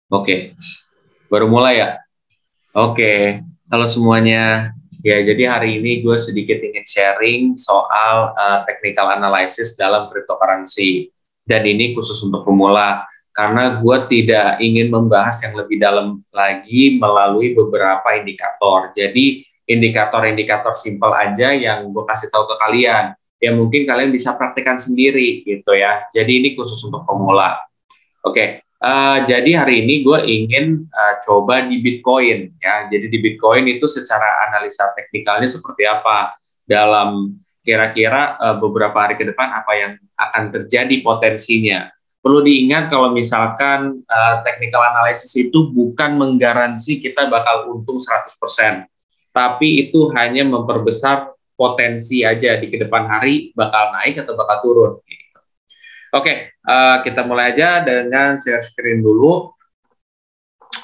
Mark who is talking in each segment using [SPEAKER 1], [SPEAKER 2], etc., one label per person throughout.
[SPEAKER 1] Oke, baru mulai ya? Oke, halo semuanya. Ya, jadi hari ini gue sedikit ingin sharing soal technical analysis dalam cryptocurrency. Dan ini khusus untuk pemula, karena gue tidak ingin membahas yang lebih dalam lagi melalui beberapa indikator. Jadi, indikator-indikator simpel aja yang gue kasih tahu ke kalian. Ya, mungkin kalian bisa praktekkan sendiri gitu ya. Jadi, ini khusus untuk pemula. Oke, jadi hari ini gue ingin coba di Bitcoin ya. Jadi di Bitcoin itu secara analisa teknikalnya seperti apa dalam kira-kira beberapa hari ke depan apa yang akan terjadi potensinya. Perlu diingat kalau misalkan technical analysis itu bukan menggaransi kita bakal untung 100%, tapi itu hanya memperbesar potensi aja di ke depan hari bakal naik atau bakal turun. Oke, kita mulai aja dengan share screen dulu.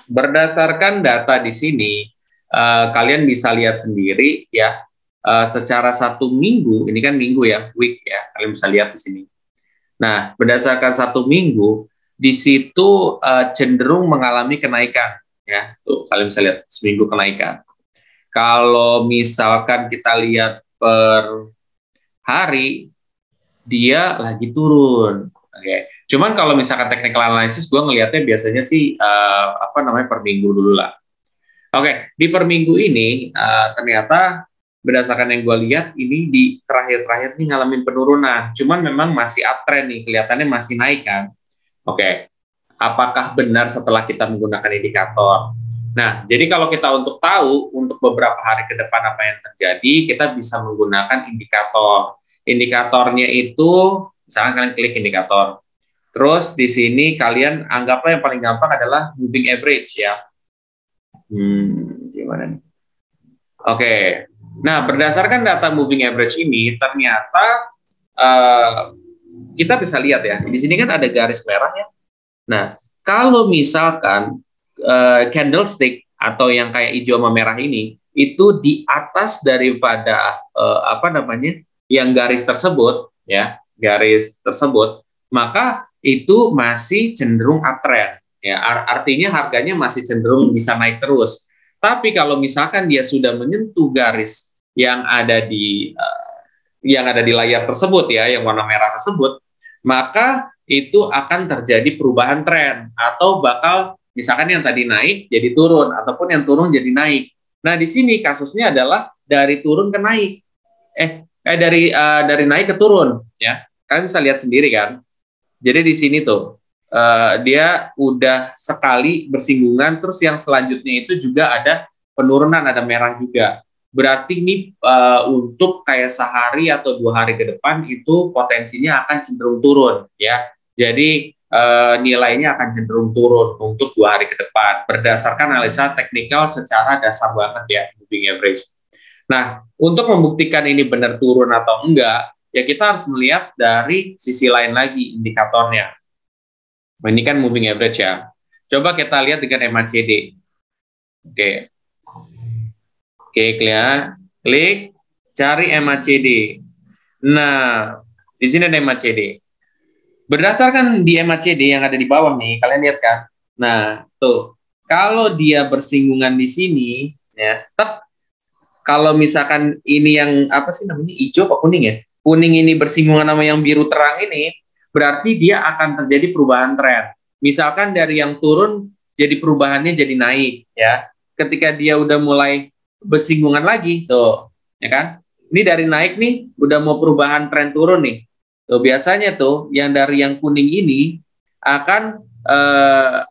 [SPEAKER 1] Berdasarkan data di sini, kalian bisa lihat sendiri ya, secara satu minggu, ini kan minggu ya, week ya, kalian bisa lihat di sini. Nah, berdasarkan satu minggu, di situ cenderung mengalami kenaikan ya, tuh kalian bisa lihat seminggu kenaikan. Kalau misalkan kita lihat per hari, dia lagi turun. Oke. Cuman kalau misalkan technical analysis, gue ngelihatnya biasanya sih apa namanya per minggu dulu lah. Oke, di per minggu ini ternyata berdasarkan yang gue lihat ini di terakhir-terakhir nih ngalamin penurunan. Cuman memang masih uptrend nih, kelihatannya masih naik kan. Oke, apakah benar setelah kita menggunakan indikator? Nah, jadi kalau kita untuk tahu untuk beberapa hari ke depan apa yang terjadi, kita bisa menggunakan indikator. Indikatornya itu, misalkan kalian klik indikator. Terus di sini kalian anggaplah yang paling gampang adalah moving average ya. Gimana nih? Oke. Nah, berdasarkan data moving average ini, ternyata kita bisa lihat ya, di sini kan ada garis merah ya. Nah, kalau misalkan candlestick atau yang kayak hijau sama merah ini itu di atas daripada apa namanya yang garis tersebut ya, garis tersebut, maka itu masih cenderung uptrend ya, artinya harganya masih cenderung bisa naik terus. Tapi kalau misalkan dia sudah menyentuh garis yang ada di layar tersebut ya, yang warna merah tersebut, maka itu akan terjadi perubahan tren atau bakal misalkan yang tadi naik jadi turun ataupun yang turun jadi naik. Nah, di sini kasusnya adalah dari turun ke naik. Dari naik ke turun ya. Kalian bisa lihat sendiri kan. Jadi di sini tuh dia udah sekali bersinggungan, terus yang selanjutnya itu juga ada penurunan, ada merah juga. Berarti ini untuk kayak sehari atau 2 hari ke depan itu potensinya akan cenderung turun ya. Jadi nilainya akan cenderung turun untuk 2 hari ke depan berdasarkan analisa teknikal secara dasar banget ya, moving average. Nah, untuk membuktikan ini benar turun atau enggak, ya kita harus melihat dari sisi lain lagi indikatornya. Ini kan moving average ya. Coba kita lihat dengan MACD. Oke. Oke, klik, cari MACD. Nah, di sini ada MACD. Berdasarkan di MACD yang ada di bawah nih, kalian lihat kan? Nah, tuh. Kalau dia bersinggungan di sini, ya, kalau misalkan ini yang apa sih namanya, hijau apa kuning ya? Kuning ini bersinggungan sama yang biru terang ini, berarti dia akan terjadi perubahan tren. Misalkan dari yang turun jadi perubahannya jadi naik ya. Ketika dia udah mulai bersinggungan lagi tuh, ya kan? Ini dari naik nih udah mau perubahan tren turun nih. Tuh biasanya tuh yang dari yang kuning ini akan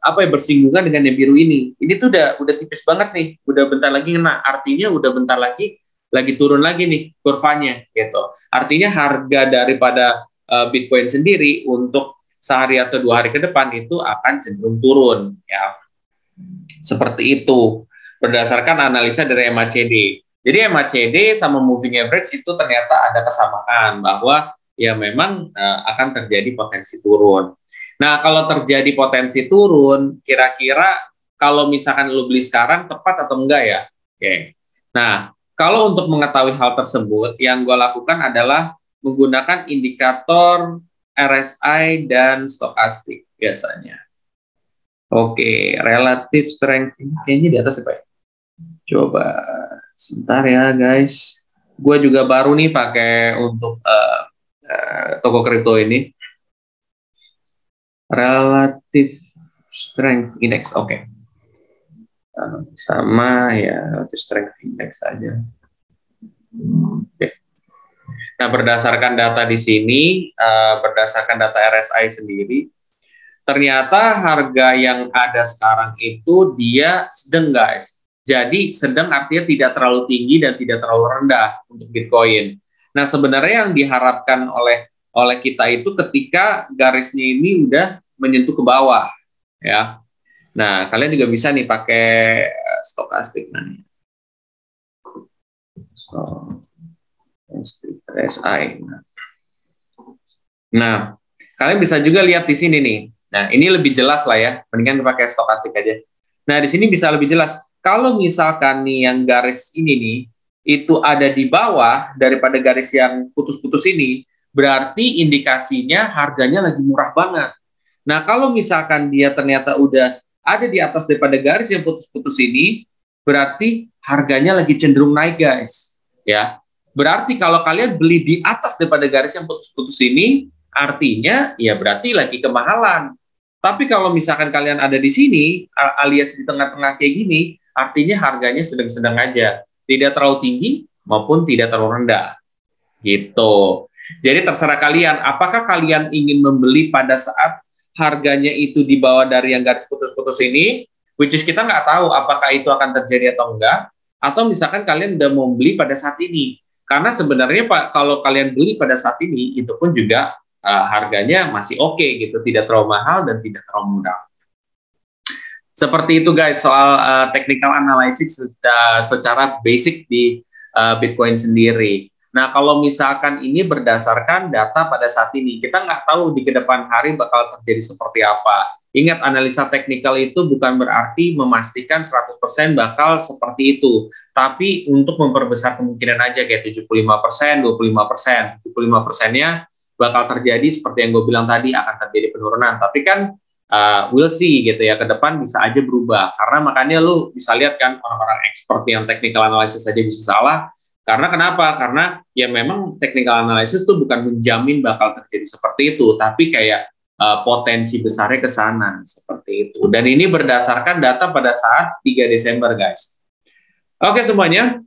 [SPEAKER 1] apa ya, bersinggungan dengan yang biru ini. Ini tuh udah tipis banget nih, udah bentar lagi kena. Artinya udah bentar lagi turun lagi nih kurvanya gitu. Artinya harga daripada Bitcoin sendiri untuk sehari atau 2 hari ke depan itu akan cenderung turun ya. Seperti itu berdasarkan analisa dari MACD. Jadi MACD sama moving average itu ternyata ada kesamaan bahwa ya memang akan terjadi potensi turun. Nah, kalau terjadi potensi turun, kira-kira kalau misalkan lu beli sekarang tepat atau enggak ya? Oke. Nah, kalau untuk mengetahui hal tersebut, yang gue lakukan adalah menggunakan indikator RSI dan stokastik biasanya. Oke, relative strength ini kayaknya di atas ya Pak. Coba sebentar ya guys. Gue juga baru nih pakai untuk toko kripto ini. Relative strength index, oke. Sama ya, relative strength index aja. Oke. Nah, berdasarkan data di sini, berdasarkan data RSI sendiri, ternyata harga yang ada sekarang itu dia sedang guys. Jadi sedang artinya tidak terlalu tinggi dan tidak terlalu rendah untuk Bitcoin. Nah, sebenarnya yang diharapkan oleh kita itu ketika garisnya ini udah menyentuh ke bawah, ya. Nah, kalian juga bisa nih pakai stokastik nih. Stokastik RSI. Nah, kalian bisa juga lihat di sini nih. Nah, ini lebih jelas lah ya. Mendingan pakai stokastik aja. Nah, di sini bisa lebih jelas. Kalau misalkan nih yang garis ini nih, itu ada di bawah daripada garis yang putus-putus ini, berarti indikasinya harganya lagi murah banget. Nah, kalau misalkan dia ternyata udah ada di atas daripada garis yang putus-putus ini, berarti harganya lagi cenderung naik, guys. Ya, berarti kalau kalian beli di atas daripada garis yang putus-putus ini, artinya ya berarti lagi kemahalan. Tapi kalau misalkan kalian ada di sini, alias di tengah-tengah kayak gini, artinya harganya sedang-sedang aja. Tidak terlalu tinggi maupun tidak terlalu rendah. Gitu. Jadi terserah kalian, apakah kalian ingin membeli pada saat harganya itu di bawah dari yang garis putus-putus ini, which is kita nggak tahu apakah itu akan terjadi atau enggak, atau misalkan kalian udah mau beli pada saat ini. Karena sebenarnya Pak, kalau kalian beli pada saat ini, itu pun juga harganya masih oke gitu, tidak terlalu mahal dan tidak terlalu murah. Seperti itu guys soal technical analysis secara basic di Bitcoin sendiri. Nah kalau misalkan ini berdasarkan data pada saat ini, kita nggak tahu di kedepan hari bakal terjadi seperti apa. Ingat, analisa teknikal itu bukan berarti memastikan 100% bakal seperti itu, tapi untuk memperbesar kemungkinan aja kayak 75%, 25%, 75%-nya bakal terjadi seperti yang gue bilang tadi, akan terjadi penurunan. Tapi kan we'll see gitu ya, ke depan bisa aja berubah. Karena makanya lu bisa lihat kan orang-orang expert yang technical analysis saja bisa salah. Karena kenapa? Karena ya memang technical analysis itu bukan menjamin bakal terjadi seperti itu, tapi kayak potensi besarnya ke sana seperti itu. Dan ini berdasarkan data pada saat 3 Desember guys. Oke semuanya.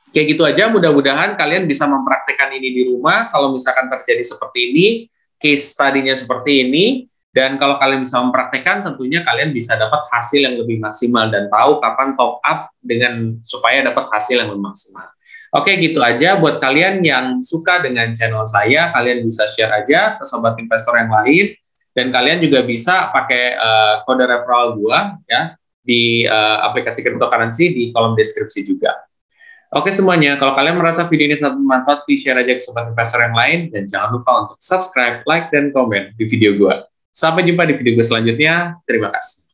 [SPEAKER 1] Kayak gitu aja, mudah-mudahan kalian bisa mempraktekkan ini di rumah. Kalau misalkan terjadi seperti ini, case study-nya seperti ini, dan kalau kalian bisa mempraktekkan, tentunya kalian bisa dapat hasil yang lebih maksimal dan tahu kapan top up dengan supaya dapat hasil yang lebih maksimal. Oke, gitu aja. Buat kalian yang suka dengan channel saya, kalian bisa share aja ke sobat investor yang lain, dan kalian juga bisa pakai kode referral gua ya di aplikasi cryptocurrency di kolom deskripsi juga. Oke semuanya, kalau kalian merasa video ini sangat bermanfaat, please share aja ke sobat investor yang lain, dan jangan lupa untuk subscribe, like, dan komen di video gue. Sampai jumpa di video gue selanjutnya. Terima kasih.